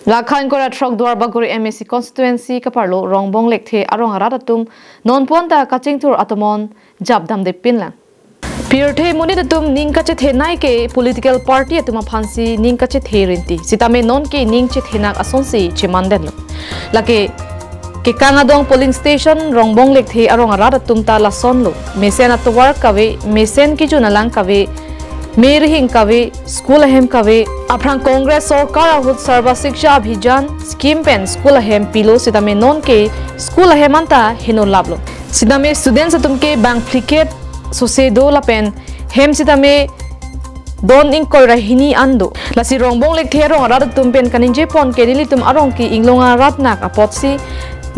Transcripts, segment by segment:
Lakhan Kora Trok Dwar Baguri MSC constituency Kaparlo Rongbong Lekthe arong arat atum non puanta kachingthur atomon jab damde pinlang. Pirthe munit atum ning kache the nai ke political party atuma phansi ning kache the rinti sitame non ke ning che thenak asonsi chemanden lo. Lake ke kangadong polling station Rongbong Lekthe arong arat atum ta lason lo mesen atwar kawe mesen ki junalang kawe Merhing kawe school ahem kawe aprang congress sarkar ahut sarva shiksha abhijan scheme pen school ahem pilo sidame non ke school ahem anta hino lablo sidame students atum ke bank fliket sose do la pen hem sidame don ing kol rahini ando lasi Rongbong Lekthe rong arat tum pen kaninje pon ke dilitum arong ki inglonga ratnak apotsi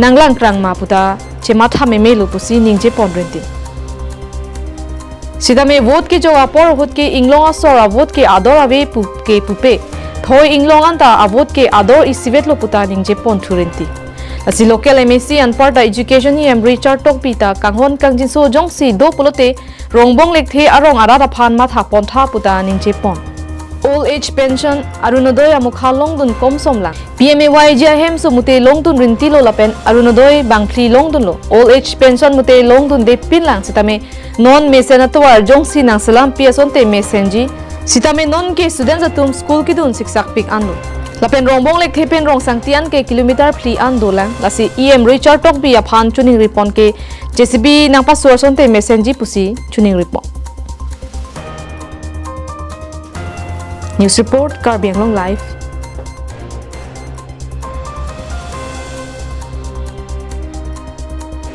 nanglang krang ma puta chematha memelu pusi ningje pon renti Sidame vote ke jo apor vote ke inglonga sora vote ke ador ave pupe thoi inglong anta avot ke ador isivet lo puta ningje pon thurenti asi local MSc and parta education ni em Richard tok pita kanghon kangjin so jongsi do pulote Rongbong Lekthe arong arara phan ma tha pon tha puta ningje pon old age pension arunodoy amukha longdun komsom lang PMAY hem so mute longdun rinti lo lapen arunodoy bangpli longdun lo old age pension mute longdun de pin lang sitame non mesen atwar jongsi nang salam piason te mesenji sitame non ke students atum school ki dun siksak pik ando lapen Rongbong Lekthe pen rong sangtian ke kilometer pli ando lang lasi em Richard tok bi aphan chuning ripon ke JCB nang paswar son te mesenji pusi chuning ripon News report Karbianglong Live